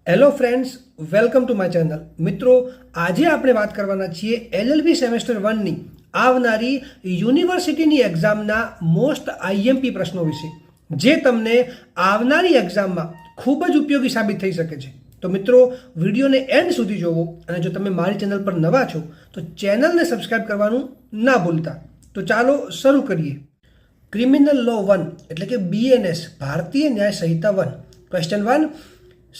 Hello friends, welcome to my channel. મિત્રો, આજે આપણે વાત કરવાના છીએ LLB સેમેસ્ટર 1ની આવનારી યુનિવર્સિટીની એક્ઝામના મોસ્ટ આઈએમપી પ્રશ્નો વિશે, જે તમને આવનારી એક્ઝામમાં ખૂબ જ ઉપયોગી સાબિત થઈ શકે છે. તો મિત્રો, વિડીયોને એન્ડ સુધી જોવો, અને જો તમે મારી ચેનલ પર નવા છો તો ચેનલને સબસ્ક્રાઇબ કરવાનું ના ભૂલતા. તો ચાલો શરૂ કરીએ. ક્રિમિનલ લો 1 એટલે કે BNS, ભારતીય ન્યાય સંહિતા 1. ક્વેશ્ચન 1,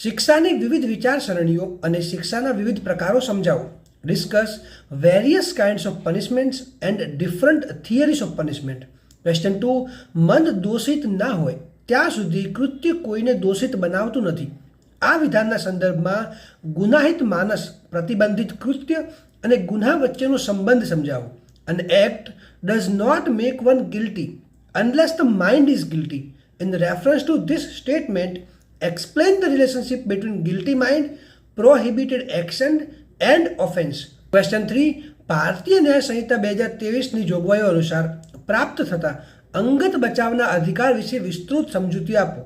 શિક્ષાની વિવિધ વિચારસરણીઓ અને શિક્ષાના વિવિધ પ્રકારો સમજાવો. Discuss various kinds of punishments and different theories of punishment. Question 2, મન દોષિત ના હોય ત્યાં સુધી કૃત્ય કોઈને દોષિત બનાવતું નથી. આ વિધાનના સંદર્ભમાં ગુનાહિત માનસ, પ્રતિબંધિત કૃત્ય અને ગુના વચ્ચેનો સંબંધ સમજાવો. An act does not make one guilty unless the mind is guilty. In reference to this statement, explain the relationship between guilty mind, prohibited action and offense. Question 3, ભારતીય ન્યાય સંહિતા 2023ની જોગવાઈઓ અનુસાર પ્રાપ્ત થતા અંગત બચાવના અધિકાર વિશે વિસ્તૃત સમજૂતી આપો.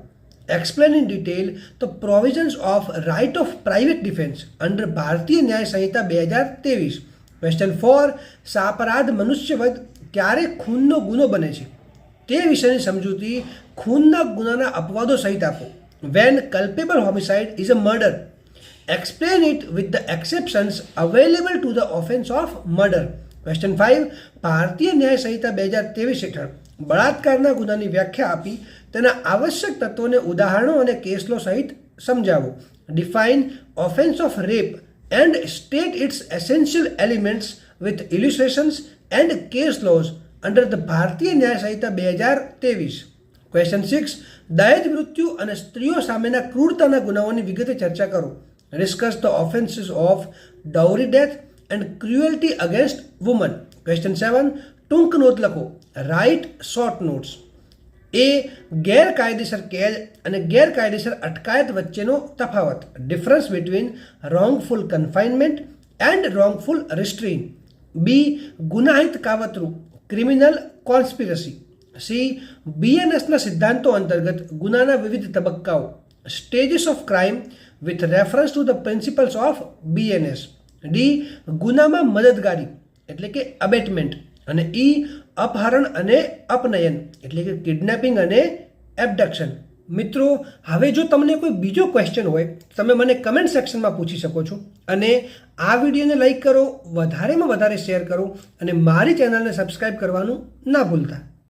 Explain in detail the provisions of right of private defense under ભારતીય ન્યાય સંહિતા 2023. Question 4, સાપરાધ મનુષ્યવધ ક્યારે ખૂનનો ગુનો બને છે તે વિશેની સમજૂતી ખૂનના ગુનાના અપવાદો સહિત આપો. When culpable homicide is a murder, explain it with the exceptions available to the offense of murder. Question 5, ભારતીય ન્યાય સંહિતા 2023 હેઠળ બળાત્કારના ગુનાની વ્યાખ્યા આપી તેના આવશ્યક તત્વોને ઉદાહરણો અને કેસલો સહિત સમજાવો. Define offense of rape and state its essential elements with illustrations and case laws under the ભારતીય ન્યાય સંહિતા 2023. Question 6, દહેજ મૃત્યુ અને સ્ત્રીઓ સામેના ક્રૂરતાના ગુનાઓની વિગતે ચર્ચા કરો. Discuss the offenses of dowry death and cruelty against women. Question 7, ટૂંક નોંધ લખો. Write short notes. A, ગેરકાયદેસર કેદ અને ગેરકાયદેસર અટકાયત વચ્ચેનો તફાવત. Difference between wrongful confinement and wrongful restraint. B, ગુનાહિત કાવતરું, criminal conspiracy. C, BNSના સિદ્ધાંતો અંતર્ગત ગુનાના વિવિધ તબક્કાઓ, stages of crime with reference to the principles of BNS. D, ગુનામાં મદદગારી એટલે કે અબેટમેન્ટ. અને E, અપહરણ અને અપનયન એટલે કે કિડનેપિંગ અને એબડક્શન. મિત્રો, હવે જો તમને કોઈ બીજો ક્વેશ્ચન હોય તમે મને કમેન્ટ સેક્શનમાં પૂછી શકો છો. અને આ વિડીયોને લાઈક કરો, વધારેમાં વધારે શેર કરો અને મારી ચેનલને સબસ્ક્રાઈબ કરવાનું ના ભૂલતા.